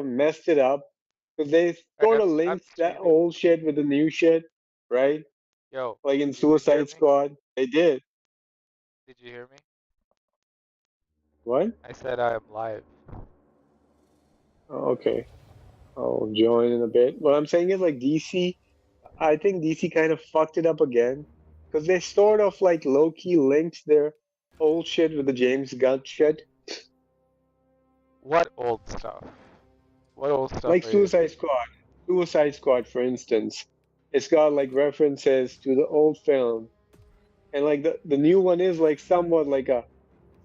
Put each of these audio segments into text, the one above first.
messed it up because they sort of I'm linked that streaming. old shit with the new shit, right? Yo, Like in did you hear Suicide me? Squad, they did. Did you hear me? What? I said I am live. Oh, okay, I'll join in a bit. What I'm saying is like DC. I think DC kind of fucked it up again because they sort of like low key linked their old shit with the James Gunn shit. What old stuff? What old stuff Like are you Suicide thinking? Squad. Suicide Squad, for instance, it's got like references to the old film, and like the new one is like somewhat like a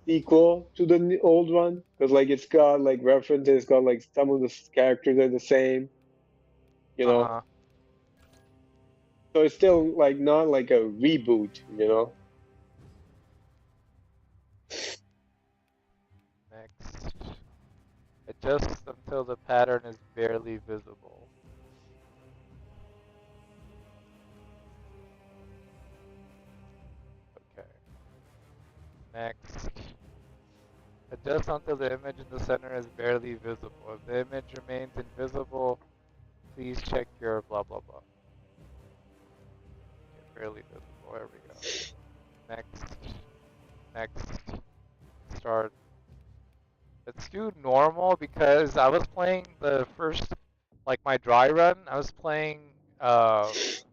sequel to the old one because like it's got like references, it's got like some of the characters are the same, you know. Uh-huh. So it's still like not like a reboot, you know. Next. Adjust until the pattern is barely visible. Okay. Next. Adjust until the image in the center is barely visible. If the image remains invisible, please check your blah blah blah. Okay, barely visible. There we go. Next. Next. Start. Let's do normal because I was playing the first, like my dry run, I was playing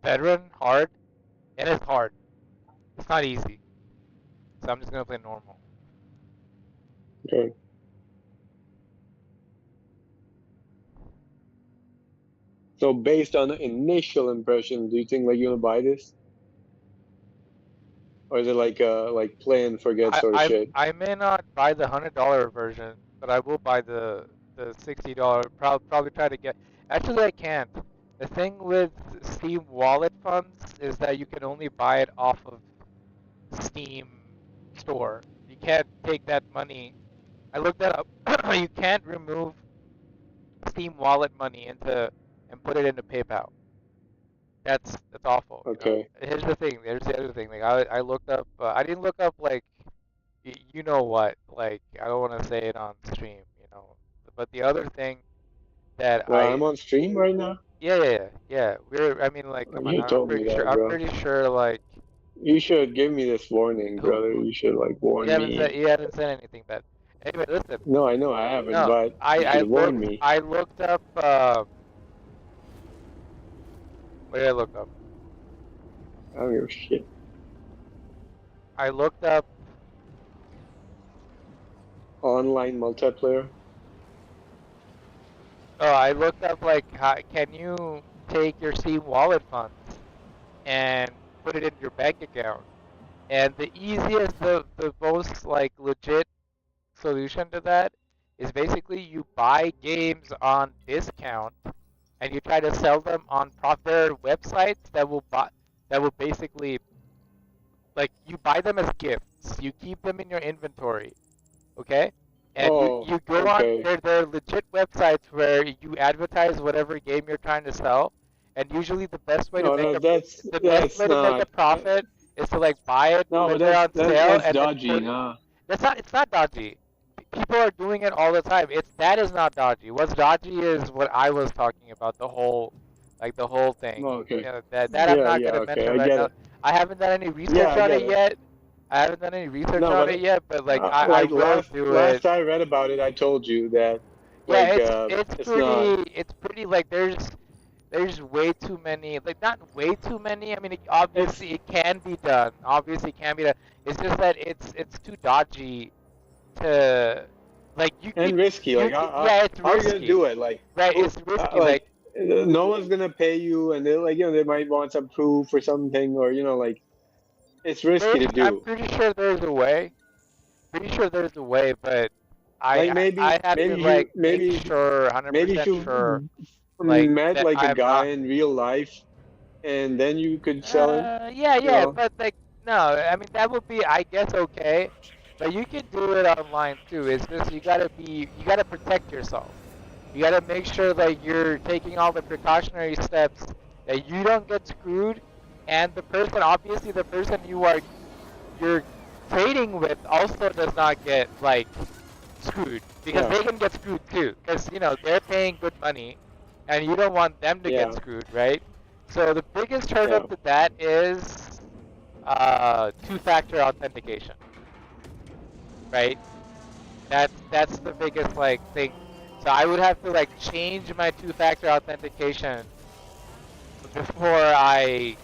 veteran hard, and it's hard. It's not easy. So I'm just gonna play normal. Okay. So based on the initial impression, do you think like you're gonna buy this, or is it like like play and forget I sort of I shit? I may not buy the $100 version, but I will buy the $60. Probably try to get. Actually, I can't. The thing with Steam Wallet funds is that you can only buy it off of Steam store. You can't take that money. I looked that up. You can't remove Steam Wallet money into and put it into PayPal. That's awful. You know. Okay. Here's the thing. There's the other thing. Like I looked up. I didn't look up like you know what. Like I don't want to say it on stream. You know. But the other thing that Well, I'm on stream right now. yeah. We're. I mean, like, come on. You I'm told me pretty sure. that, I'm bro. pretty sure. Like, You should give me this warning, brother. who You should like you warn haven't said me. you haven't said anything. But anyway, listen. No, I know I haven't, No, but you should warn me. I looked up. What did I look up? I don't give a shit. I looked up. Online multiplayer. Oh, I looked up like how can you take your Steam Wallet funds and put it in your bank account? And the easiest, the most like legit solution to that is basically you buy games on discount and you try to sell them on proper websites that will basically like you buy them as gifts. You keep them in your inventory, okay? And Oh, you go on okay. they're legit websites where you advertise whatever game you're trying to sell, and usually No, no, the best that's way to make a not. profit is to like buy it No, when but they're on sale that's and then dodgy, put it. nah. That's not. It's not dodgy. People are doing it all the time. It's that is not dodgy. What's dodgy is what I was talking about. The whole, like the whole thing. Oh, You okay. know, that I'm Yeah, not yeah, gonna okay. mention I right get now. it. I haven't done any Yeah, research I on get it it. yet. I haven't done any research No, on but it yet, but like I like will do it. last I read about it, I told you that Yeah, like it's not. it's pretty like there's way too many, like not way too many. I mean, It's obviously it can be done. Obviously it can be done. It's just that it's too dodgy to like and risky. Like yeah, it's how are you gonna risky. do it? Like Right, who it's risky. like Like no one's gonna pay you, and they like they might want some proof or something, or like it's risky to I'm do. pretty sure there's a way. Pretty sure there's a way, but Like I have to like make sure, maybe if 100% you sure, like met that like a I'm guy not. in real life, and then you could sell it. You Yeah, know. but like, no, I mean that would be, I guess, okay. But you can do it online too. It's just you gotta protect yourself. You gotta make sure that you're taking all the precautionary steps that you don't get screwed, and the person, obviously, the person you're trading with also does not get like screwed because Yeah. they can get screwed too. Because you know they're paying good money, and you don't want them to Yeah. get screwed, right? So the biggest hurdle Yeah. to that is two-factor authentication, right? That's the biggest like thing. So I would have to like change my two-factor authentication before I.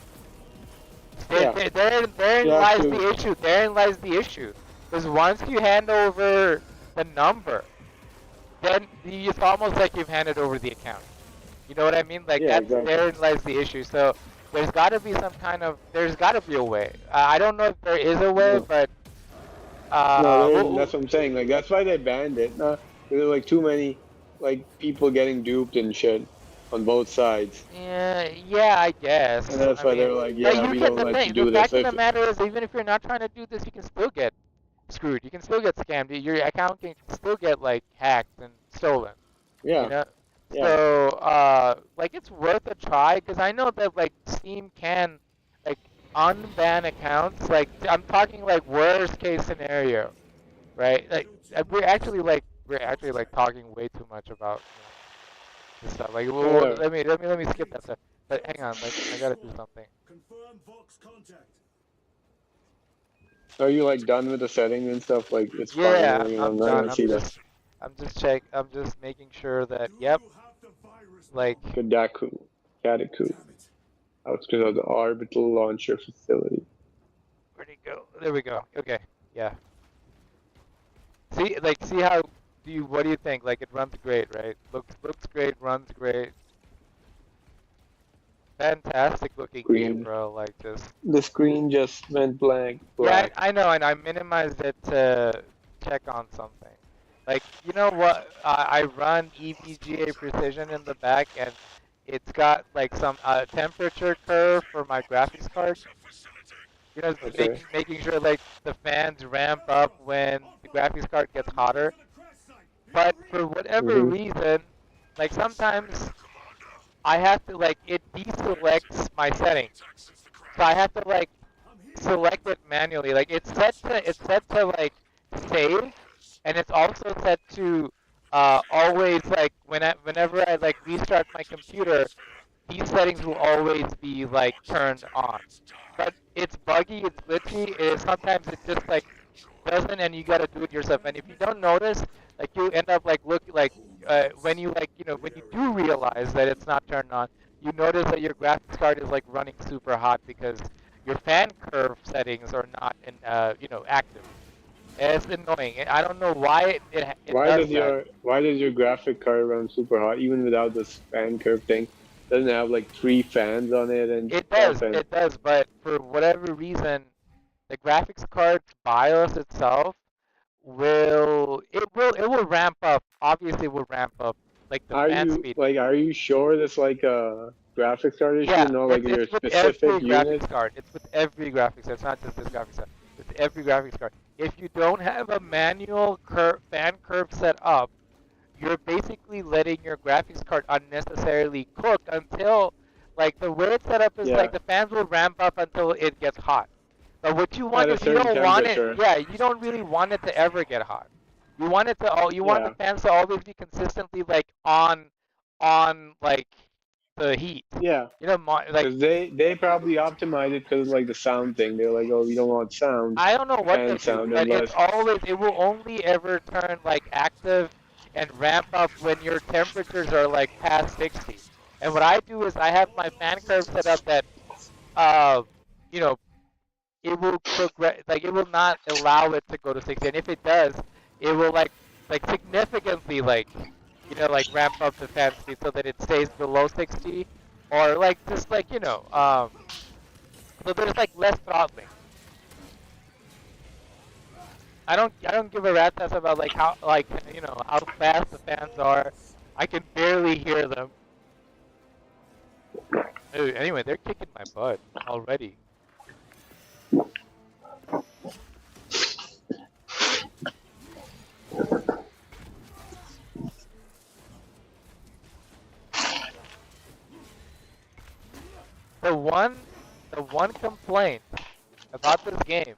Yeah. Therein You have lies to. the issue. Therein lies the issue. Because once you hand over the number, then it's almost like you've handed over the account. You know what I mean? Like Yeah. that's Exactly. therein lies the issue. So there's got to be some kind of. There's got to be a way. I don't know if there is a way, No. but No, there isn't. we'll, That's what I'm saying. Like that's why they banned it. There's like too many like people getting duped and shit on both sides, yeah, I guess. and that's I why mean, they're like, but yeah, you we can. don't let you The do this. fact of If the matter is, even if you're not trying to do this, you can still get screwed. You can still get scammed. Your account can still get like hacked and stolen. yeah, You know. yeah, So like it's worth a try because I know that like Steam can like unban accounts. Like I'm talking like worst case scenario, right? Like we're actually like talking way too much about this stuff. Like, whatever. let me skip that stuff. But hang on, like, I gotta do something. Confirm Vox contact. Are you like done with the settings and stuff? Like it's fine. Yeah, I'm I'm not done. gonna see that. I'm just making sure that. Yep, Do you have the virus like, Kadaku, Kadaku, Damn it. outskirts of the orbital launcher facility. where'd it go? There we go. Okay, yeah. See how what do you think? Like, it runs great, right? Looks great, runs great. Fantastic looking game, Green. bro. Like, just. The screen just went blank. Yeah, Black. I know, and I minimized it to check on something. Like, you know what? I run EVGA Precision in the back, and it's got like some temperature curve for my graphics card. You know, Okay. making sure like the fans ramp up when the graphics card gets hotter. But for whatever Mhm. reason, like sometimes I have to like it deselects my settings, so I have to like select it manually. Like it's set to like save, and it's also set to always like whenever I like restart my computer, these settings will always be like turned on. But it's buggy, it's glitchy. Sometimes it just like doesn't, and you gotta do it yourself. And if you don't notice, like you end up like when you like when you do realize that it's not turned on, you notice that your graphics card is like running super hot because your fan curve settings are not in active. And it's annoying. I don't know why it Why does does that. your graphic card run super hot even without this fan curve thing? Doesn't it have like 3 fans on it and It stuff does, and it does, but for whatever reason, the graphics card's BIOS itself will ramp up. Obviously, it will ramp up like the fan speed. are you sure that's like a graphics card issue? Yeah, No, like in your it's with specific every unit? graphics card. It's with every graphics card. It's not just this graphics card. It's every graphics card. If you don't have a manual fan curve set up, you're basically letting your graphics card unnecessarily cook until, like, the way it's set up is Yeah. like the fans will ramp up until it gets hot. But what you want At a is you certain don't want temperature. it. Yeah, you don't really want it to ever get hot. You want it to you want the Yeah. fans to always be consistently like on like the heat. Yeah. You know, like Because they probably optimize it because like the sound thing. They're like, oh, we don't want sound. I don't know what and they do, sound but unless it will only ever turn like active and ramp up when your temperatures are like past 60. And what I do is I have my fan curve set up that, you know, it will like it will not allow it to go to 60. And if it does, it will like significantly like, like ramp up the fan speed so that it stays below 60, or like just like so there's like less throttling. I don't give a rat's ass about like how how fast the fans are. I can barely hear them. Dude, anyway, they're kicking my butt already. The one complaint about this game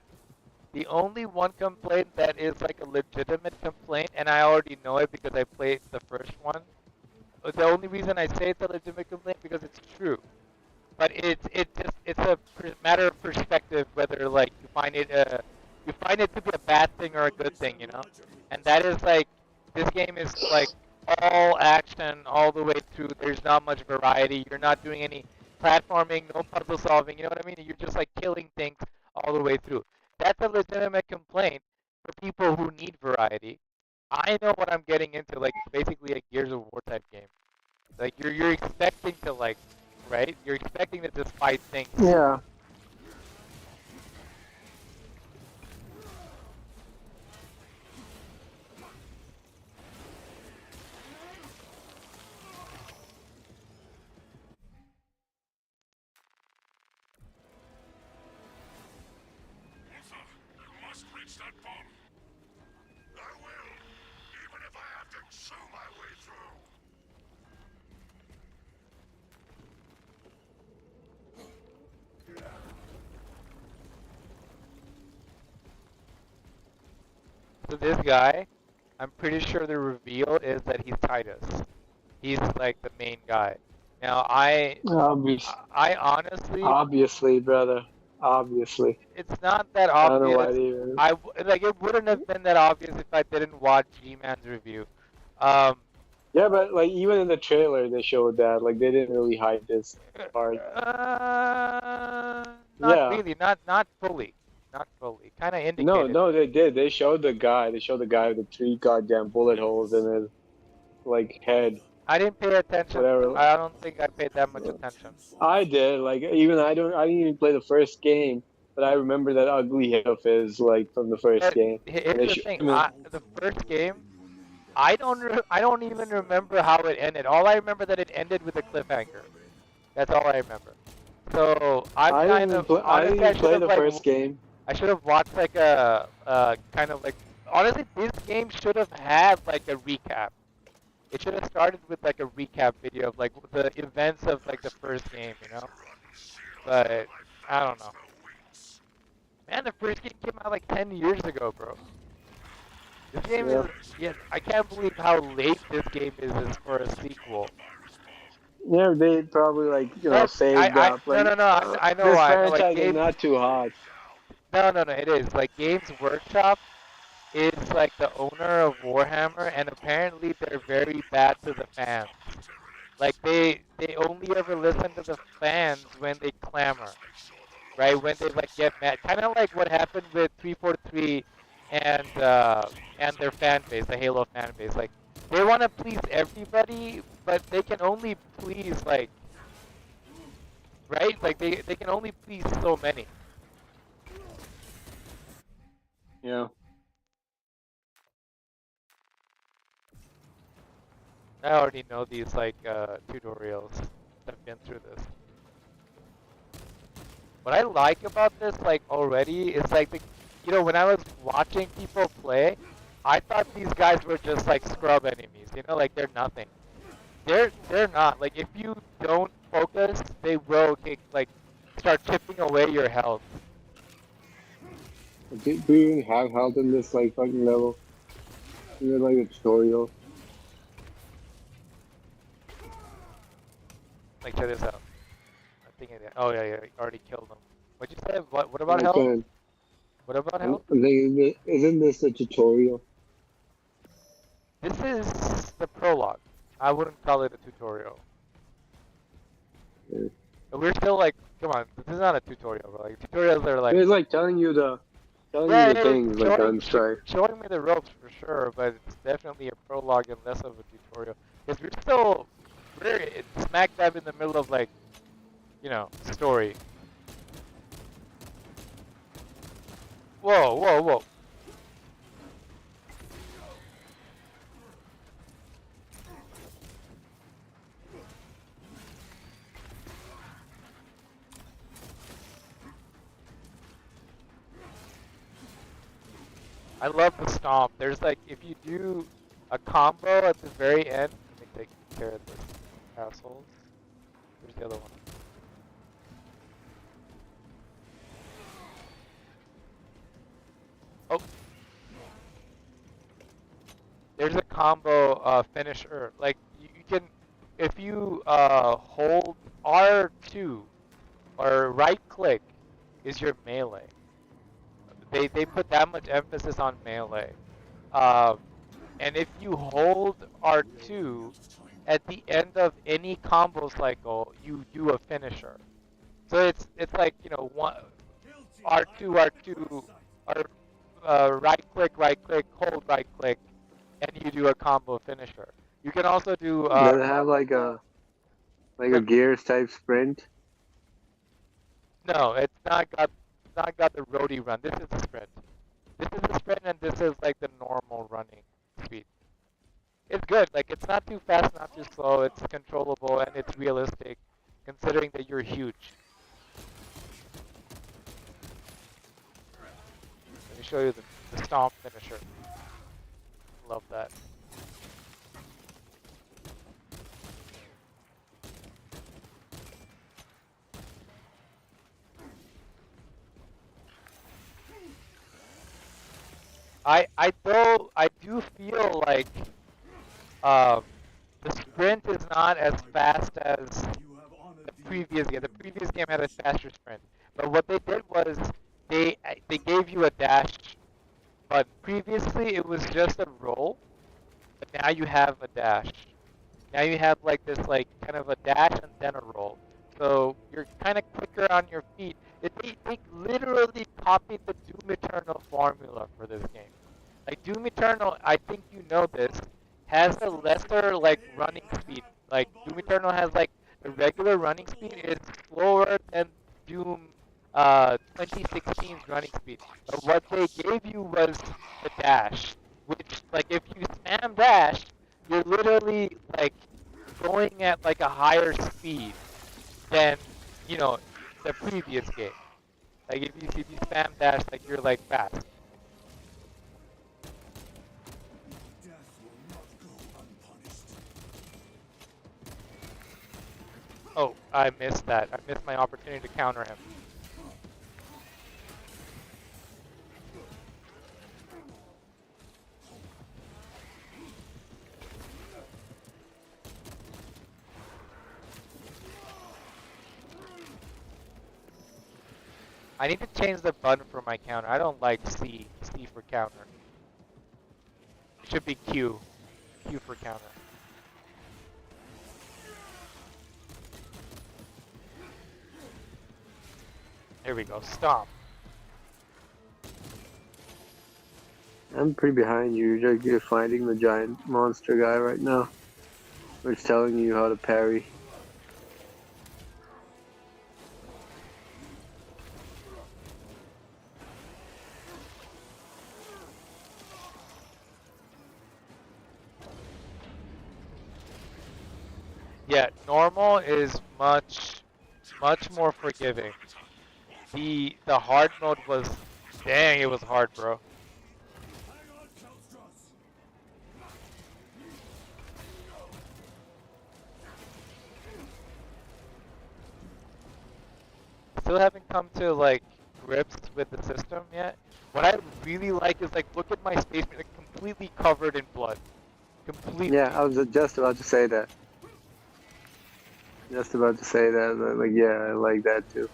The only one complaint that is like a legitimate complaint, and I already know it because I played the first one. The only reason I say it's a legitimate complaint because it's true. But it's a matter of perspective whether like you find it to be a bad thing or a good thing, you know. And that is like this game is like all action all the way through. There's not much variety. You're not doing any platforming, no puzzle solving. You know what I mean? You're just like killing things all the way through. That's a legitimate complaint for people who need variety. I know what I'm getting into. Like it's basically a Gears of War type game. Like you're expecting to like, right? You're expecting to just fight things. Yeah. Must reach that bomb. I will, even if I have to chew my way through. So this guy, I'm pretty sure the reveal is that he's Titus. He's like the main guy. Now I honestly, Obviously, brother. Obviously. it's not that I don't know why obvious. they even. Like it wouldn't have been that obvious if I didn't watch G-Man's review. Um, Yeah, but like even in the trailer they showed that like they didn't really hide this part. not Yeah. really, not fully, not fully. Kind of indicated. No, they did. They showed the guy. They showed the guy with the 3 goddamn bullet holes in his like head. I didn't pay attention. Whatever. I don't think I paid that much attention. I did. Like even I didn't even play the first game, but I remember that ugly hit of his like from the first But game. here's They the sh- thing. I mean- The first game, I don't even remember how it ended. All I remember that it ended with a cliffhanger. That's all I remember. So I'm I kind didn't of play, I honestly, didn't play the like first game. I should have watched like a kind of like honestly this game should have had like a recap. It should have started with like a recap video of like the events of like the first game, you know. But I don't know. Man, the first game came out like 10 years ago, bro. This game Yeah. is I can't believe how late this game is for a sequel. Yeah, they probably like saved up. Like, no, I know this why. franchise Like, is not too hot. no, it is. Like, Games Workshop is like the owner of Warhammer, and apparently they're very bad to the fans. Like, they only ever listen to the fans when they clamor, right? When they like get mad. Kind of like what happened with 343 and their fan base, the Halo fan base. Like, they want to please everybody, but they can only please like, right? Like they can only please so many. Yeah. I already know these like tutorials. I've been through this. What I like about this like already is like when I was watching people play, I thought these guys were just like scrub enemies, like they're nothing. They're not. Like if you don't focus, they will start chipping away your health. Do you even have health in this like fucking level? Is it like a tutorial? Like check this out. I think oh yeah, you already killed them. What'd you say? What about health? Okay. What about health? Isn't this a tutorial? This is the prologue. I wouldn't call it a tutorial. Yeah. But we're still like, come on, this is not a tutorial, bro. Like tutorials are like It's like telling you the things like on strike. showing me the ropes for sure, but it's definitely a prologue and less of a tutorial. Because we're smack dab in the middle of like, story. Whoa. I love the stomp. There's like, if you do a combo at the very end, let me take care of this assholes. Where's the other one? combo finisher. Like you can, if you hold R2 or right click is your melee. They put that much emphasis on melee. Um, and if you hold R2 at the end of any combo cycle, you do a finisher. So it's like one R2 R right click, hold right click, and you do a combo finisher. You can also do Does it have like a Gears type sprint? no, it's not got the roadie run. This is a sprint. This is a sprint, and this is like the normal running speed. It's good. Like it's not too fast, not too slow. It's controllable and it's realistic, considering that you're huge. Let me show you the stomp finisher. Love that. I do feel like um, the sprint is not as fast as the previous game. The previous game had a faster sprint, but what they did was they gave you a dash. But previously it was just a roll, but now you have a dash. Now you have like this like kind of a dash and then a roll. So you're kind of quicker on your feet. They literally copied the Doom Eternal formula for this game. Like Doom Eternal, I think you know this, has a lesser like running speed. Like Doom Eternal has like the regular running speed is slower than Doom 2016's running speed. But what they gave you was the dash, which like if you spam dash, you're literally like going at like a higher speed than the previous game. Like if you spam dash, like you're like fast. Oh, I missed that. I missed my opportunity to counter him. I need to change the button for my counter. I don't like C for counter. It should be Q for counter. There we go, stomp. I'm pretty behind you. You're fighting the giant monster guy right now. Which is telling you how to parry. Yeah, normal is much more forgiving. The hard mode was, dang, it was hard, bro. Still haven't come to like grips with the system yet. What I really like is like look at my space, it's completely covered in blood. Completely. Yeah, I was just about to say that. Just about to say that. Like, yeah, I like that too.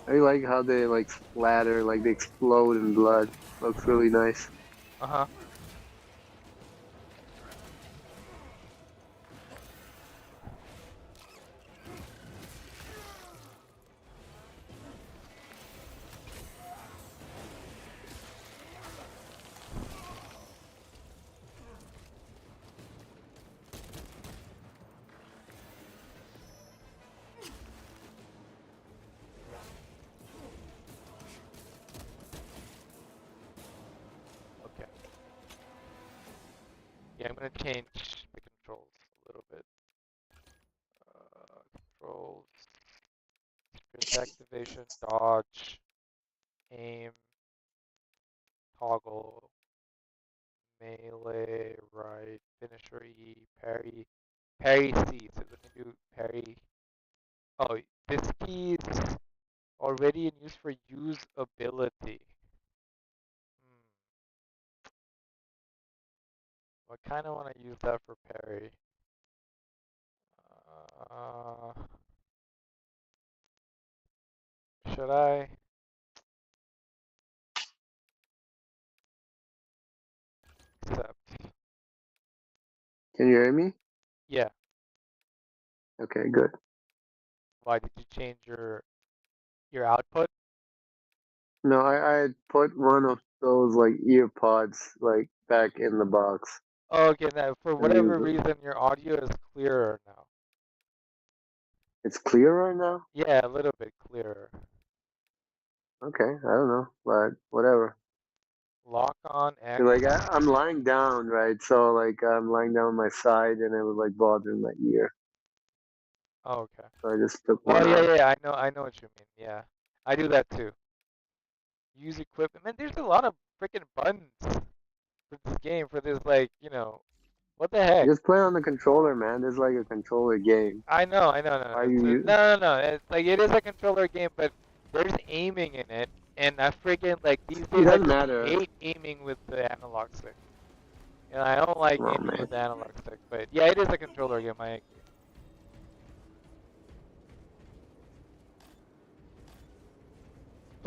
I like how they like splatter, like they explode in blood. Looks really nice. Uh-huh. Okay. Yeah, I'm gonna change the controls a little bit. Controls, sprint activation, dodge, aim, toggle, melee, right, finisher E, parry, parry C. So let me do parry. Oh, this key Already in use for usability. I kind of want to use that for parry. Uh, should I? Accept. Can you hear me? Yeah. Okay, good. Why did you change your output? No, I had put one of those like ear pods like back in the box. Oh, okay, now for And use whatever it. reason your audio is clearer now. It's clearer now? Yeah, a little bit clearer. Okay, I don't know, but whatever. Lock on X. 'Cause, like I'm lying down, right? So like I'm lying down on my side and it was like bothering my ear. Oh, okay. So I just took Oh one yeah, off. yeah, I know what you mean. Yeah, I do that too. Use equipment. Man, there's a lot of freaking buttons for this game. For this, like, what the heck? Just play on the controller, man. It's like a controller game. I know, Why no. you use? No. It's like it is a controller game, but there's aiming in it, and I freaking like these It days I doesn't just matter. hate aiming with the analog stick. And I don't like Come on, aiming man. with the analog stick, but yeah, it is a controller game. I agree.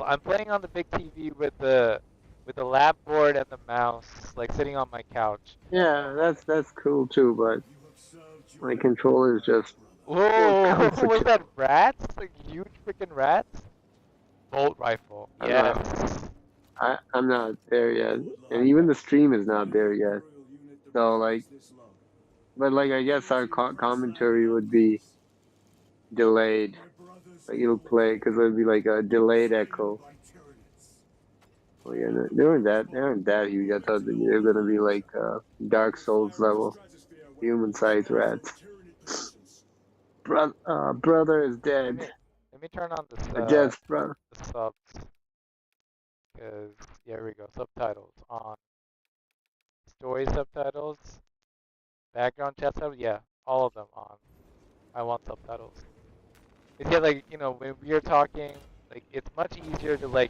I'm playing on the big TV with the lap board and the mouse, like sitting on my couch. Yeah, that's cool too, but my controller is just Whoa, comfortable. was that rats? Like huge freaking rats? Bolt rifle. I'm not- Yes. I'm not there yet, and even the stream is not there yet. So like, but like I guess our commentary would be delayed. Like it'll play because it'll be like a delayed echo. Well, yeah, they weren't that huge. I thought they were gonna be like Dark Souls level, human-sized rats. Brother is dead. Let me turn on Jeff's brother. the subs. Cause yeah, here we go. Subtitles on. Story subtitles. Background chat subtitles. Yeah, all of them on. I want subtitles. Cause yeah, like when we are talking, like it's much easier to like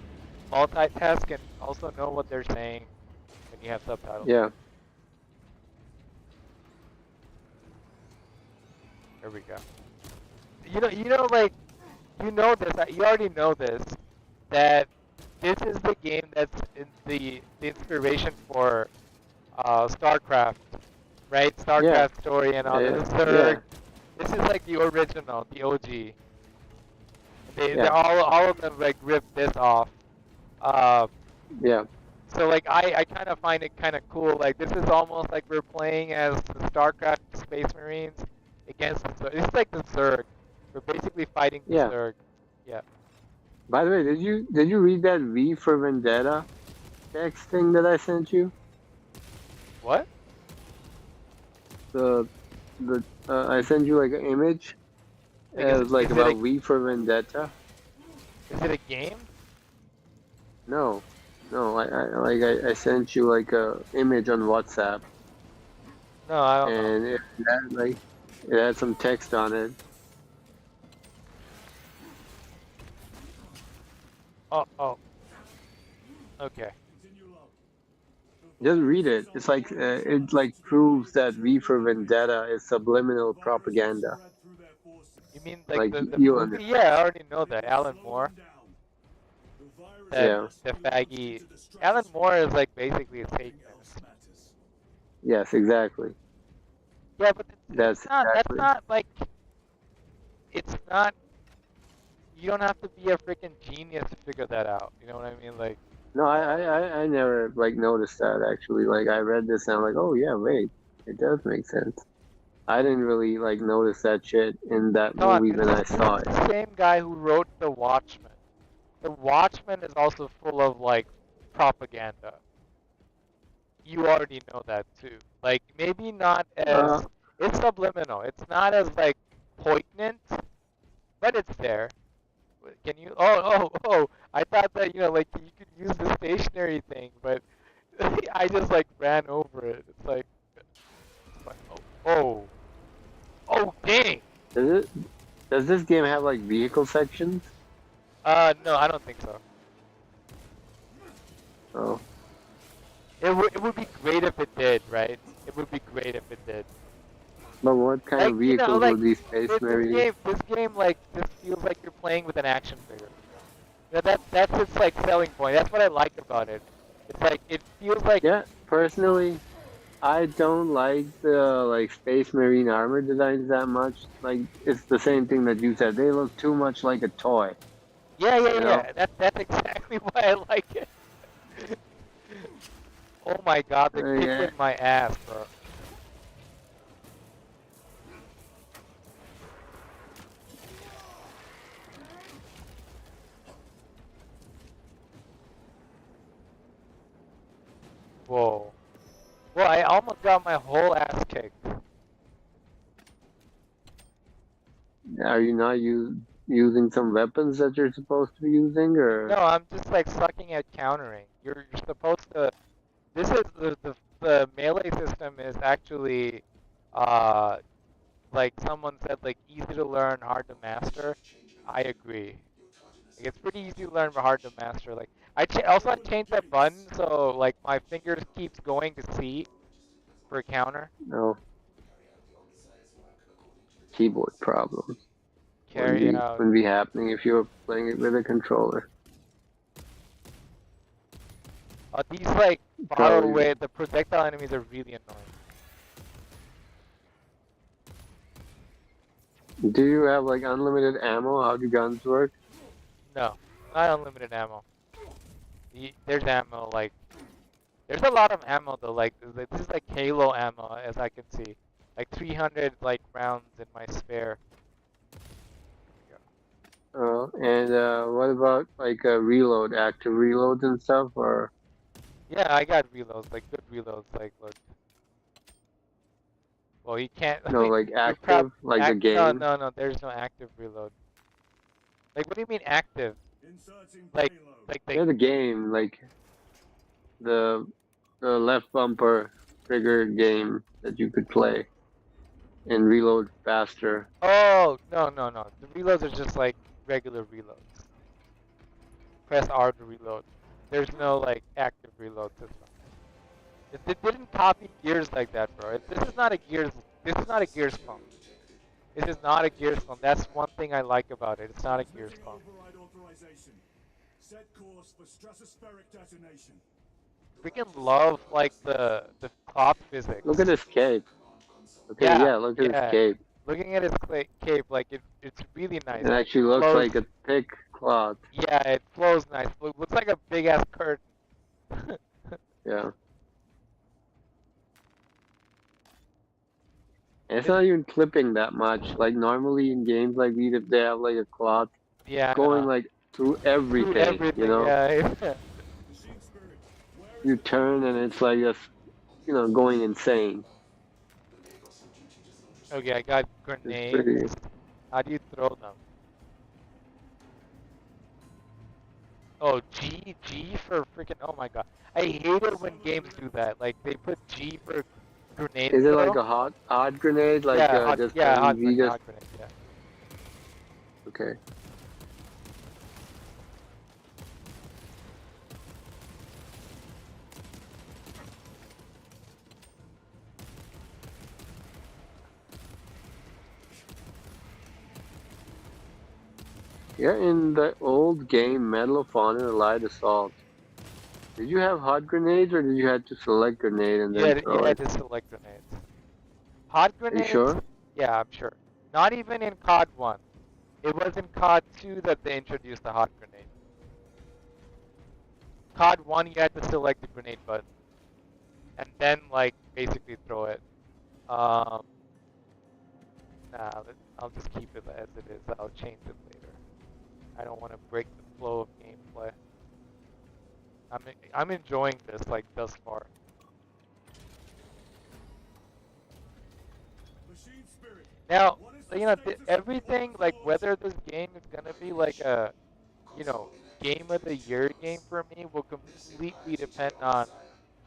multitask and also know what they're saying when you have subtitles. Yeah. There we go. Like you already know this, that this is the game that's in the inspiration for StarCraft, right? StarCraft story and all this. This is like the original, the OG. They all of them like ripped this off. Yeah. So like I kind of find it kind of cool. Like this is almost like we're playing as the StarCraft Space Marines against the Zerg. It's like the Zerg. We're basically fighting the Zerg. Yeah. By the way, did you read that V for Vendetta text thing that I sent you? What? I sent you like an image. It was like about V for Vendetta. Is it a game? No, I sent you like a image on WhatsApp. No, I don't know. And it had some text on it. Oh. Okay. Just read it. It's like it like proves that V for Vendetta is subliminal propaganda. You mean like the you movie? Yeah, I already know that. Alan Moore. The faggy. Alan Moore is like basically a Satanist. Yes, exactly. Yeah, but that's not like. It's not. You don't have to be a freaking genius to figure that out. You know what I mean? Like. No, I never like noticed that actually. Like I read this and I'm like, oh yeah, wait, it does make sense. I didn't really like notice that shit in that movie when I saw it. It's the same guy who wrote The Watchmen. The Watchmen is also full of like propaganda. You already know that too. Like maybe not as it's subliminal. It's not as like poignant, but it's there. Can you? Oh! I thought that like you could use the stationary thing, but I just like ran over it. It's like oh, dang! Does this game have like vehicle sections? No, I don't think so. Oh, It would be great if it did, right? It would be great if it did. but what kind Like, of you know, vehicles like will these Space Marines? this game, like, just feels like you're playing with an action figure. Yeah, that's its like selling point. That's what I like about it. It's like it feels like Yeah, personally, I don't like the like Space Marine armor designs that much. Like it's the same thing that you said. They look too much like a toy. yeah, You know? That's exactly why I like it. Oh my god, the kick Yeah. in my ass, bro. Whoa. Well, I almost got my whole ass kicked. Are you not using some weapons that you're supposed to be using, No, or I'm just like sucking at countering. You're supposed to. This is the melee system is actually, uh, like someone said, like easy to learn, hard to master. I agree. Like, it's pretty easy to learn but hard to master. Like also I changed that button so like my fingers keeps going to C for counter. no keyboard problems? Carry out. Wouldn't be happening if you were playing it with a controller. These like far Probably. away the projectile enemies are really annoying. Do you have like unlimited ammo? How do guns work? No, not unlimited ammo. There's ammo like there's a lot of ammo though. Like this is like Halo ammo as I can see. Like 300 like rounds in my spare. And what about like reload, active reloads and stuff, or Yeah, I got reloads, like good reloads. Like look. Well, you can't. no, like active, like the game? No. There's no active reload. Like, what do you mean active? Like, Yeah, the game, like the left bumper trigger game that you could play and reload faster. Oh, no. The reloads are just like regular reloads. Press R to reload. There's no like active reload system. It didn't copy Gears like that, bro. This is not a Gears. This is not a Gears phone. This is not a Gears phone. That's one thing I like about it. It's not a Gears phone. Set course for stratospheric detonation. Freaking love like the cloth physics. Look at his cape. Okay, yeah, look at his cape. Looking at his cape, like it's really nice. It actually looks like a thick cloth. Yeah, it flows nice. Looks like a big ass curtain. Yeah. And it's not even clipping that much. Like normally in games like these, if they have like a cloth going like through everything, you know. Yeah. You turn and it's like just, you know, going insane. Okay, I got grenades. How do you throw them? Oh, G for freaking. Oh my god, I hate it when games do that. Like they put G for grenade. Is it like a hot grenade? Like hot just grenade. Yeah. Okay. Yeah, in the old game, Medal of Honor Allied Assault, did you have hot grenades or did you have to select grenade and then throw You had it? to select grenades. Hot grenades? Are you sure? Yeah, I'm sure. Not even in COD 1. It was in COD 2 that they introduced the hot grenade. COD 1, you had to select the grenade button. And then, like, basically throw it. Nah, I'll just keep it as it is. I'll change it later. I don't want to break the flow of gameplay. I'm enjoying this, like, thus far. Now, you know, everything, like, whether this game is gonna be like a, you know, game of the year game for me will completely depend on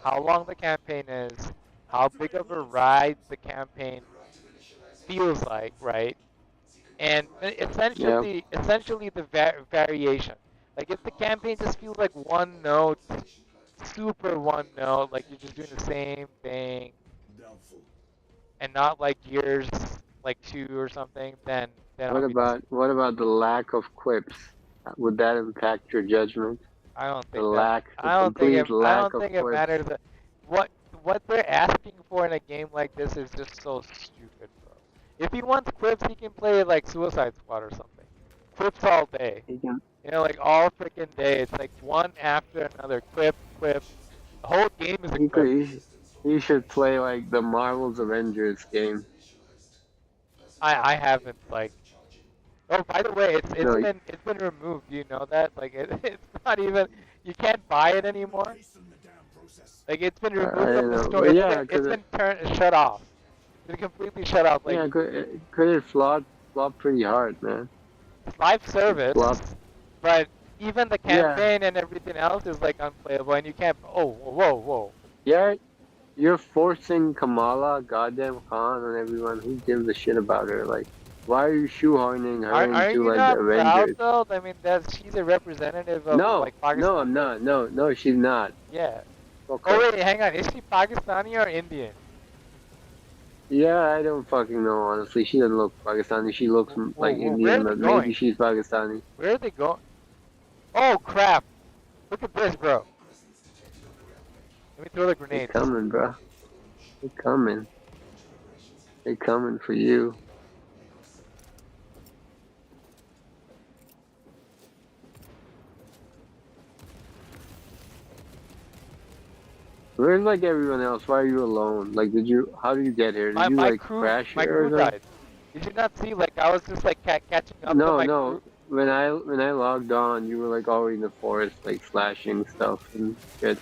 how long the campaign is, how big of a ride the campaign feels like, right? and essentially the variation. Like if the campaign just feels like one note, super one note, like you're just doing the same thing, and not like Gears like 2 or something, then What obviously about the lack of quips? Would that impact your judgment? The complete I lack don't of think it quips. matters. What what they're asking for in a game like this is just so stupid, bro. If he wants quips, he can play like Suicide Squad or something. Quips all day. You can, You know, like all freaking day. It's like one after another. Quip, quip. The whole game is a you quip. could, you should play like the Marvel's Avengers game. I haven't like. Oh, by the way, No, it's been removed. Do you know that? Like it's not even. You can't buy it anymore. Like it's been I removed from don't the know. store. But yeah, It's been shut off. It's been completely shut off. Like could it flop pretty hard, man. it's live It service, flopped. but even the Yeah, campaign and everything else is like unplayable, and you can't. Oh, whoa, whoa. yeah. You're forcing Kamala, goddamn Khan, on everyone. Who gives a shit about her? Like, why are you shoehorning her Are into you like the not proud Avengers? though? I mean, that she's a representative of No, like Pakistan. no, I'm not. No, she's not. Yeah. Okay. Oh wait, hang on. Is she Pakistani or Indian? Yeah, I don't fucking know, honestly. She doesn't look Pakistani. She looks like Where Indian, are they but maybe going? she's Pakistani. Where are they going? Oh crap! Look at this, bro. Let me throw the They grenades. coming, bro. They coming. They coming for you. Where's like everyone else? Why are you alone? Like, how did you get here? Did you like crash My here or crew something? died. Did you not see? Like I was just like catching up to No, my no. crew. When I logged on, you were like already in the forest, like slashing stuff and shit.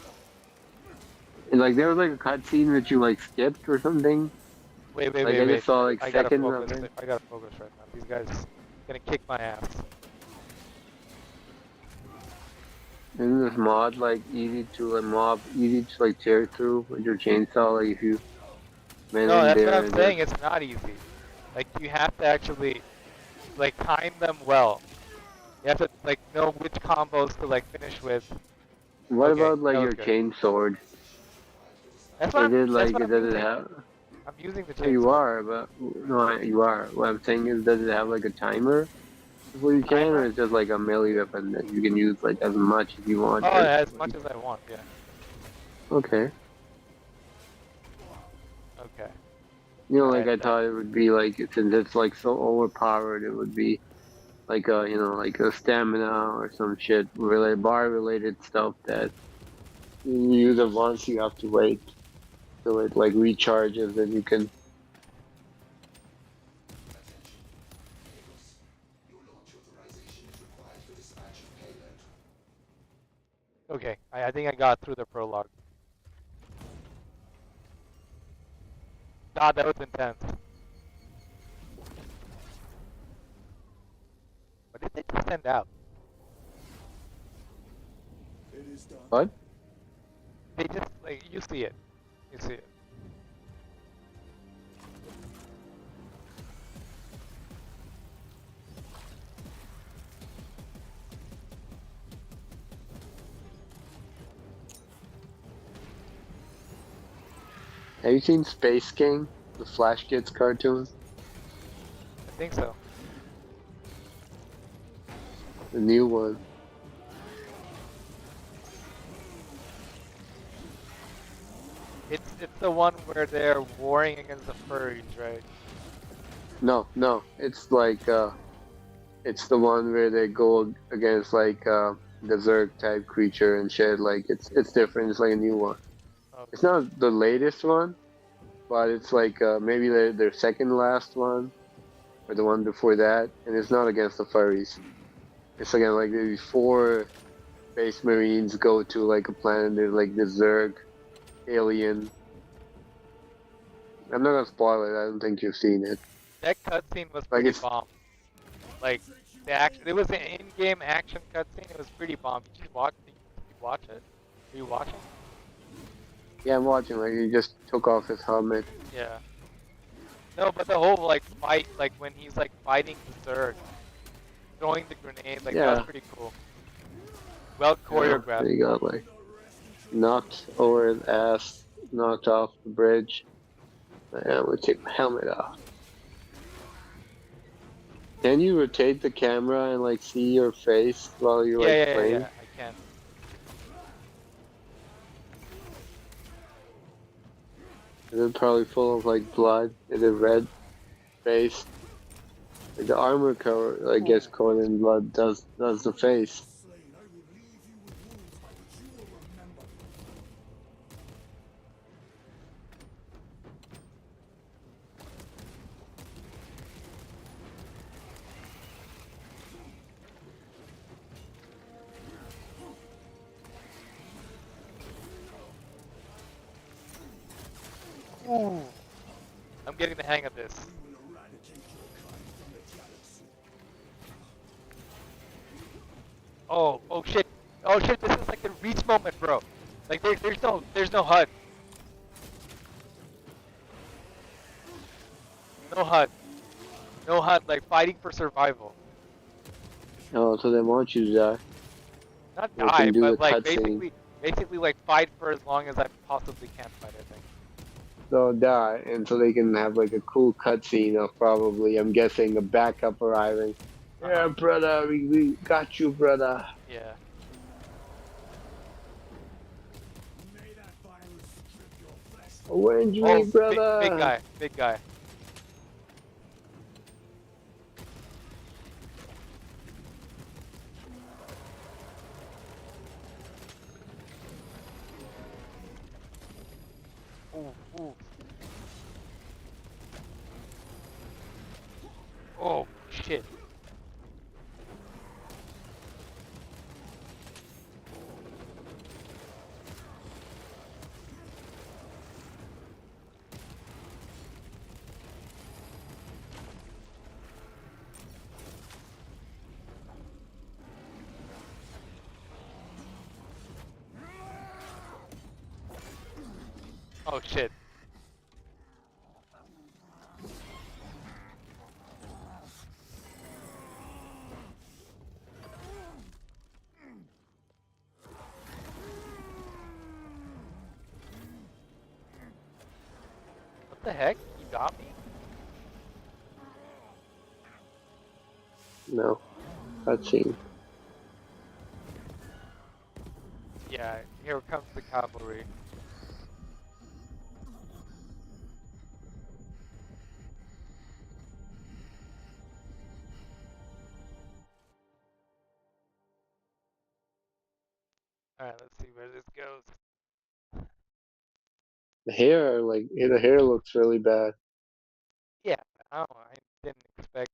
And like there was like a cutscene that you like skipped or something. Wait, Like I just saw like I gotta seconds of focus. it. I gotta focus right now. These guys gonna kick my ass. Isn't this mod like easy to like tear through with your chainsaw? Like if you man No, in that's what there I'm and saying. just, It's not easy. Like you have to actually like time them well. You have to like know which combos to like finish with. what Okay, about like that was your good. chain sword? That's what Is it that's like what I'm does it using. have? I'm using the Oh, you chainsaw. are, but no, you are. What I'm saying is, does it have like a timer before you can, or Timer? is it just like a melee weapon that you can use like as much as you want? Oh, as much as I want. Yeah. Okay. Okay. You know, like Alright, I thought it would be like since it's like so overpowered, it would be like a like a stamina or some shit related bar related stuff that you use it once, you have to wait till it like recharges and you can. Okay. I think I got through the prologue. God, that was intense. What did they just send out? What? They just like you see it. You see it. Have you seen Space King, the Flash Kids cartoon, I think so. the new one? It's the one where they're warring against the furries, right? No, it's like it's the one where they go against like the Zerg type creature and shit. Like it's different. It's like a new one. Okay. It's not the latest one, but it's like maybe their second last one, or the one before that. And it's not against the furries. It's again like maybe 4 Space Marines go to like a planet. There's like this Zerg alien. I'm not gonna spoil it. I don't think you've seen it. That cutscene was Like pretty it's bomb. Like the action, it was an in-game action cutscene. It was pretty bomb. Did you watch? Did you watch it? Are you watching? yeah, I'm watching. Like he just took off his helmet. Yeah. No, but the whole like fight, like when he's like fighting the Zerg, throwing the grenade, like that was Yeah. pretty cool. Well Yeah. choreographed. He got like knocked over his ass, knocked off the bridge. Yeah, I'm gonna take my helmet off. Can you rotate the camera and like see your face while you're Yeah, like yeah, yeah, playing? yeah. I can. Is it probably full of like blood? Is it red face? Like the armor cover, I guess, covered in blood does the face. Slain, I will leave you with wounds by which you will remember. Ooh. I'm getting the hang of this. We will eradicate your kind from the galaxy. Oh shit. Oh shit, this is like the Reach moment, bro. Like there's no HUD. No HUD. No HUD, like fighting for survival. Oh, so they want you to die. Not They die, can do but the like cutscene. basically like fight for as long as I possibly can fight, I think. They'll die, and so they can have like a cool cutscene of probably, I'm guessing, a backup arriving. Yeah, brother, we got you, brother. Yeah. May that virus strip your flesh. Avenge Oh, me, brother. big guy. Ooh. Oh, shit. Oh, shit. What the heck? You got me? No, cutscene. Yeah, here comes the cavalry. Alright, let's see where this goes. The hair, like, the hair looks really bad. Yeah, I don't know, I didn't expect,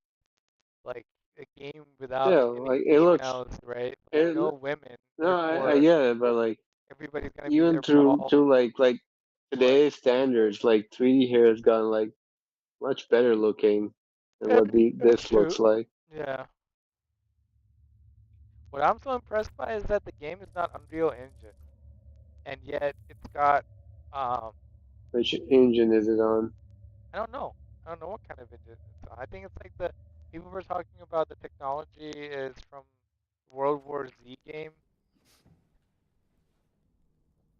like, a game without Yeah, any like it looks. females, right? Like, It, no women, no, I therefore, get it, but like everybody's gonna be even there through bald. to like What? today's standards, like 3D hair has gotten like much better looking than Yeah, what that's this true. looks like. Yeah. What I'm so impressed by is that the game is not Unreal Engine, and yet it's got, um, Which engine is it on? I don't know. I don't know what kind of engine it's on. I think it's like the people were talking about the technology is from World War Z game.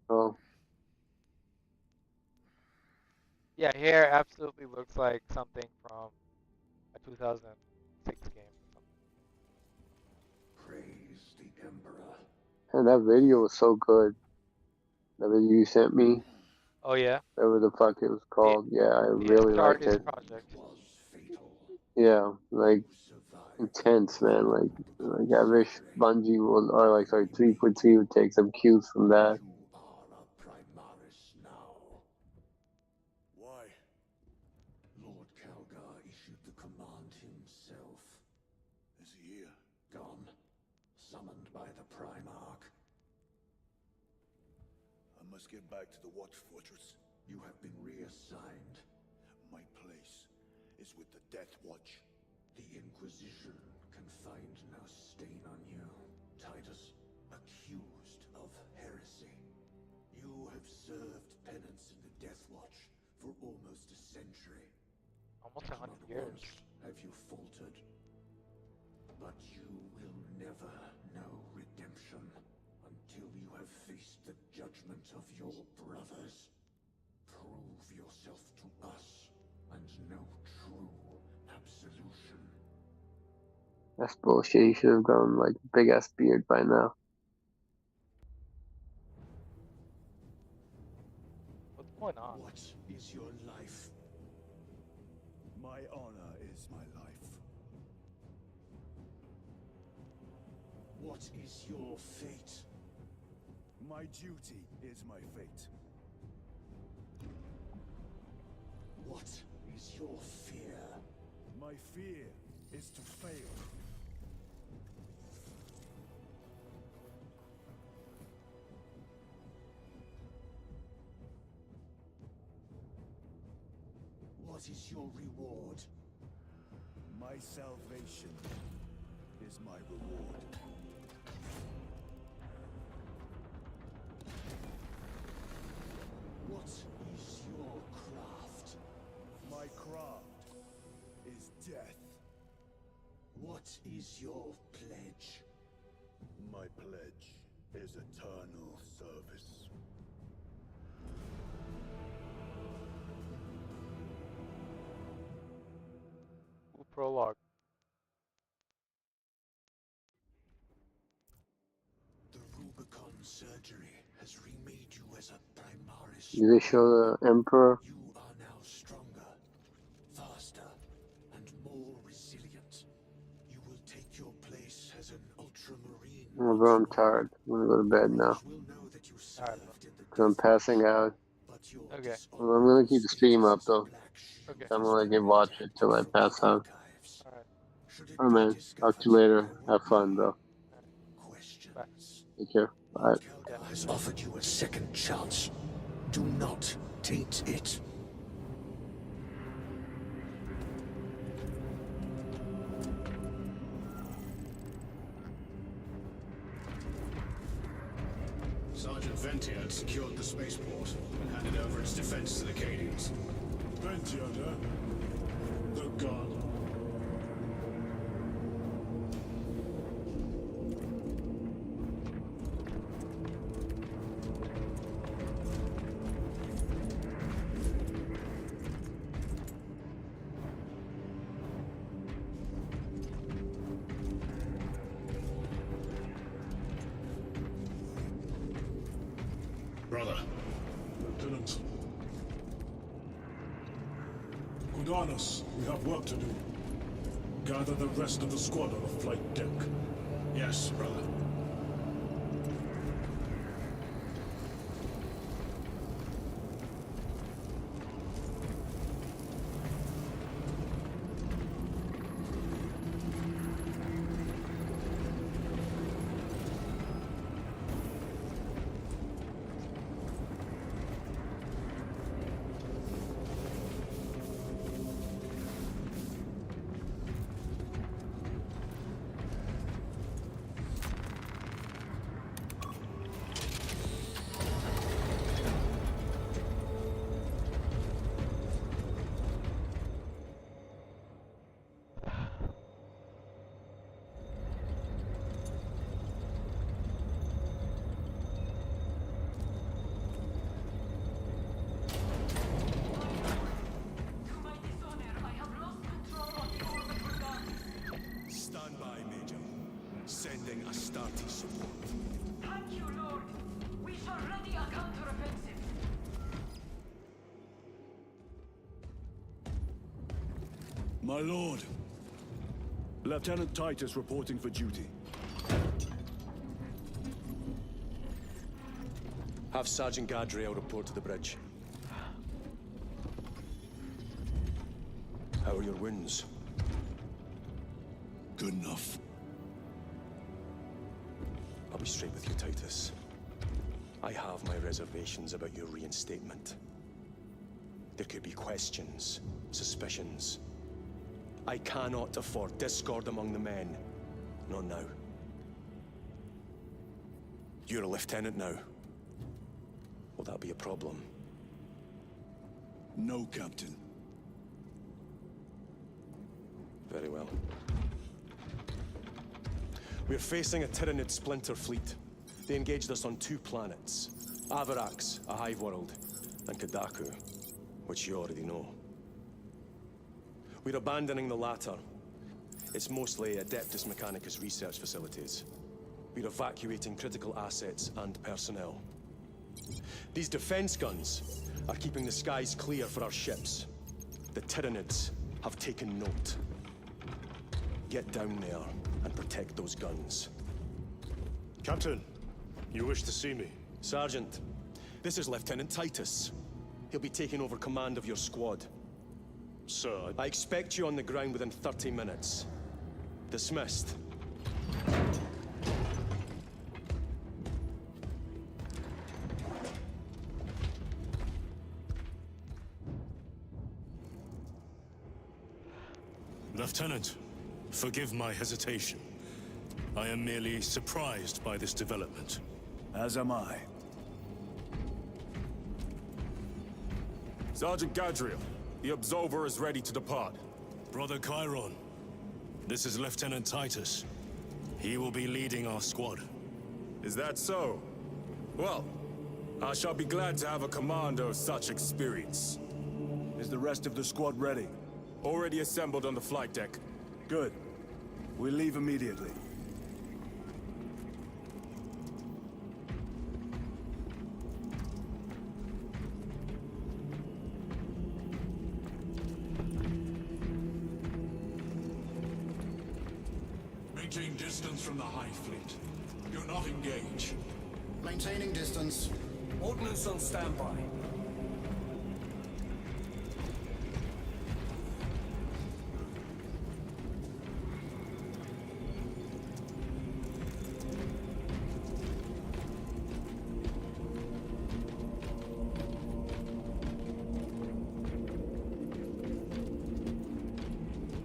Oh, Yeah, here absolutely looks like something from a 2006 game or Praise the Emperor. and that video was so good. That video you sent me, something. Oh yeah, whatever the fuck it was the called. Yeah, I the really liked Astartes it. project. Was fatal. Yeah, like You survived. intense, man. Like I wish Bungie would, or like sorry, 343 would take some cues from that. You are a Primaris now. Why? Lord Calgar issued the command himself. Is he here? Gone. Summoned by the Primarch. I must get back to the Watch Fortress. You have been reassigned. My place is with the Death Watch. The Inquisition can find no stain on you. Titus, accused of heresy. You have served penance in the Death Watch for almost a century. Almost 100 Not years. once have you faltered, but you will never know redemption until you have faced the judgment of your brothers. Prove yourself to us and know true absolution. That's bullshit. You should have grown like big ass beard by now. What's going on? What is your life? My honor is my life. What is your fate? My duty is my fate. What is your fear? My fear is to fail. What is your reward? My salvation is my reward. What is your craft? My craft is death. What is your pledge? My pledge is eternal service. Ooh, prologue. The Rubicon surgery has remade you as a Primaris. Do they show the Emperor? You are now stronger, faster, and more resilient. You will take your place as an ultramarine. Oh, bro, I'm tired. I'm gonna go to bed now. Will know that you Alright, served in the Cause I'm passing out. but your Okay. Well, I'm gonna keep the stream up though. Okay. So I'm gonna like watch it till I pass out. Alright. Alright, man. Talk to you later. Have fun, bro. Questions. Take care. Bye. Kelgar has offered you a second chance. Do not taint it. Sergeant Ventia had secured the spaceport and handed over its defense to the Cadians. Ventiator, the god. Brother, Lieutenant. Kudanos, we have work to do. Gather the rest of the squad on the flight deck. yes, brother. Stand by, Major. Sending Astarte support. Thank you, Lord. We shall ready a counteroffensive. My lord. Lieutenant Titus reporting for duty. Have Sergeant Gadriel report to the bridge. How are your wounds? Good enough. I'll be straight with you, Titus. I have my reservations about your reinstatement. There could be questions, suspicions. I cannot afford discord among the men. Not now. You're a lieutenant now. Will that be a problem? No, Captain. Very well. We're facing a Tyranid splinter fleet. They engaged us on 2 planets. Avarax, a hive world, and Kadaku, which you already know. We're abandoning the latter. It's mostly Adeptus Mechanicus research facilities. We're evacuating critical assets and personnel. These defense guns are keeping the skies clear for our ships. The Tyranids have taken note. Get down there and protect those guns. Captain, you wish to see me? Sergeant, this is Lieutenant Titus. He'll be taking over command of your squad. Sir, I expect you on the ground within 30 minutes. Dismissed. Lieutenant, forgive my hesitation. I am merely surprised by this development. As am I. Sergeant Gadriel, the Absolver is ready to depart. Brother Chiron, this is Lieutenant Titus. He will be leading our squad. Is that so? Well, I shall be glad to have a commander of such experience. Is the rest of the squad ready? Already assembled on the flight deck. Good. We leave immediately. Maintain distance from the Hive Fleet. Do not engage. Maintaining distance. Ordnance on standby.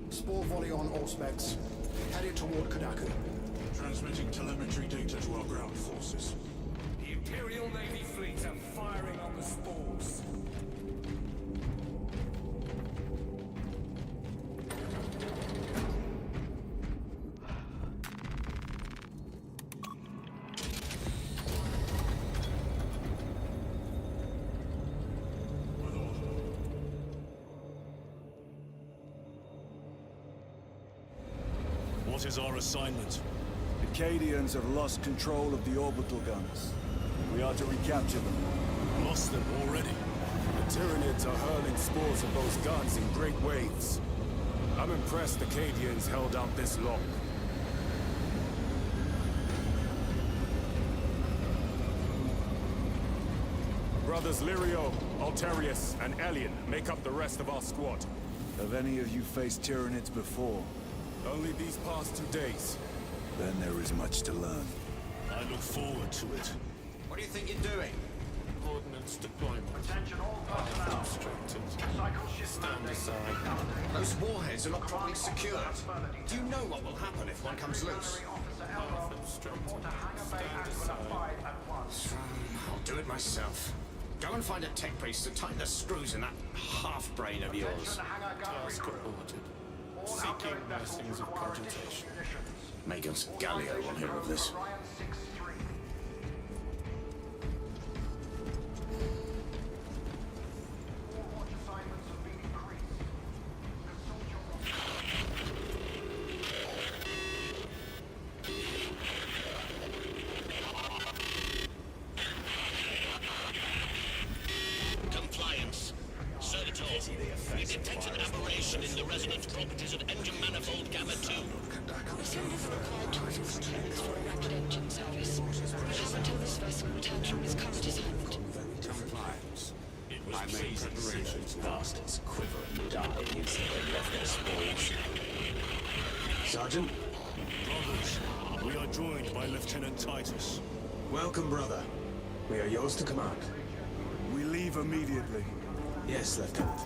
Spore volley on all specs. Headed toward Kadaku. Transmitting telemetry data to our ground forces. The Imperial Navy fleet are firing on the spores. What is our assignment? The Cadians have lost control of the orbital guns. We are to recapture them. Lost them already. The Tyranids are hurling spores of those guns in great waves. I'm impressed the Cadians held out this long. Brothers Lirio, Alterius, and Elian make up the rest of our squad. Have any of you faced Tyranids before? Only these past 2 days. Then there is much to learn. I look forward to it. What do you think you're doing? Ordnance deployment. Attention all personnel. Cycle shift mandate. Those warheads are not properly secured. Do you know what will happen if one comes loose? I'll do it myself. Go and find a tech priest to tighten the screws in that half-brain of yours. Task aborted. Seeking blessings of cogitation. Megan's Gallia will hear of this. Compliance. Servitor, we detect an aberration in the resonance properties of engine manifold Gamma 2. Some have required tools and clerics for a rapid engine service. We have until this vessel returns from its current assignment. Compliance. I made preparations. Bastards quiver and die using their left their spores. Sergeant? Brothers, we are joined by Lieutenant Titus. Welcome, brother. We are yours to command. We leave immediately. Yes, Lieutenant.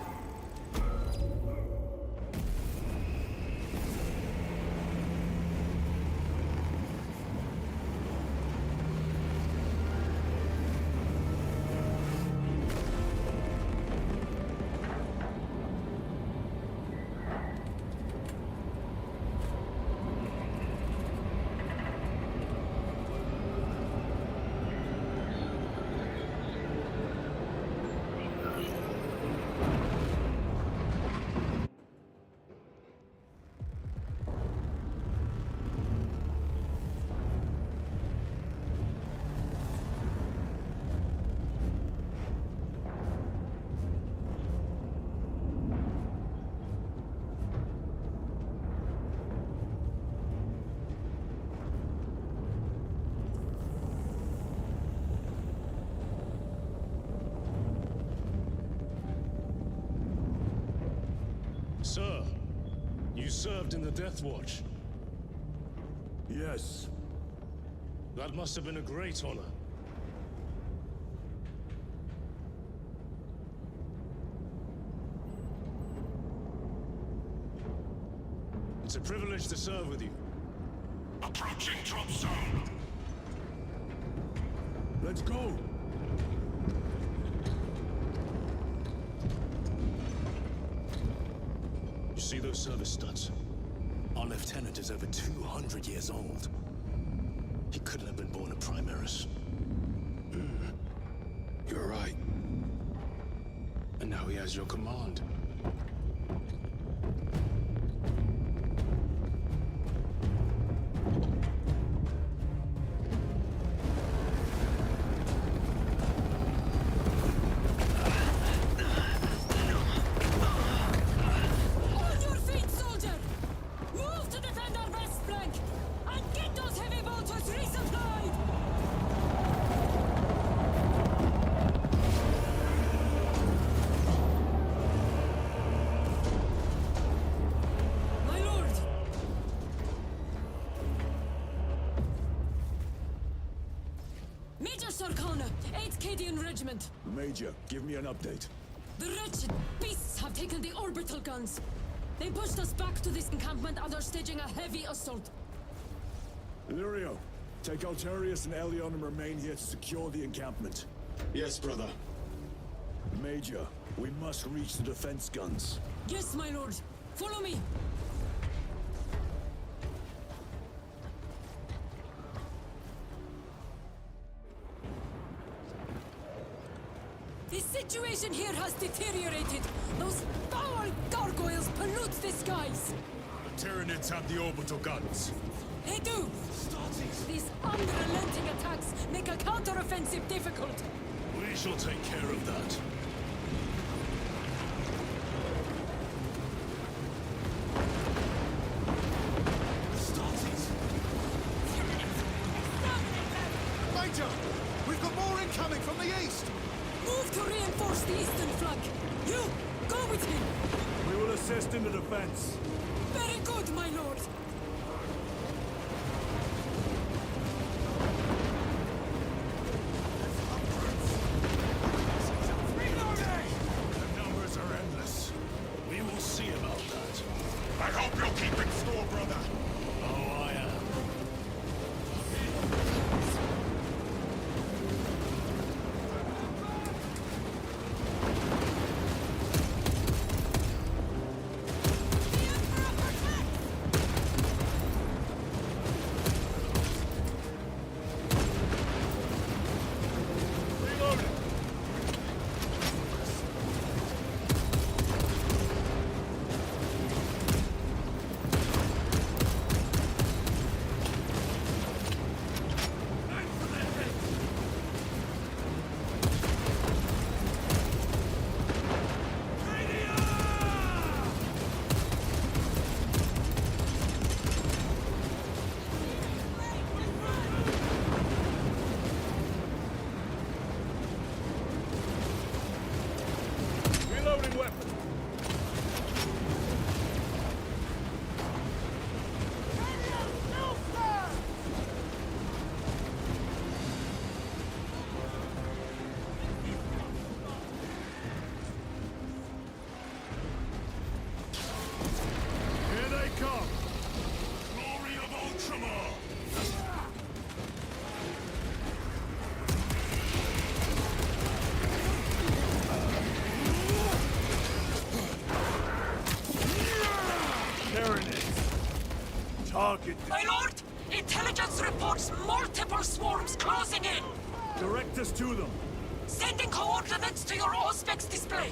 Sir, you served in the Death Watch. Yes. That must have been a great honor. It's a privilege to serve with you. Approaching drop zone. Let's go! You see those service studs? Our lieutenant is over 200 years old. He couldn't have been born a Primaris. You're right. And now he has your command. On your feet, soldier! Move to defend our west flank! And get those heavy bolters resupplied! My lord! Major Sarkana, 8th Cadian Regiment. Major, give me an update. The wretched beasts have taken the orbital guns. They pushed us back to this encampment and are staging a heavy assault. Illyrio, take Altarius and Elion and remain here to secure the encampment. Yes, brother. Major, we must reach the defense guns. Yes, my lord. Follow me. The situation here has deteriorated. Those foul gargoyles pollute the skies. The Tyranids have the orbital guns. They do. These unrelenting attacks make a counteroffensive difficult. We shall take care of that. Major! We've got more incoming from the east! Move to reinforce the eastern flank. You, go with him. We will assist in the defense. Very good, my lord. The numbers are endless. We will see about that. I hope you're keeping score, brother. Oh, I am. Reloading weapon. Here they come! Glory of Ultramar! Target. My lord! Intelligence reports multiple swarms closing in! Direct us to them. Sending coordinates to your Auspex display.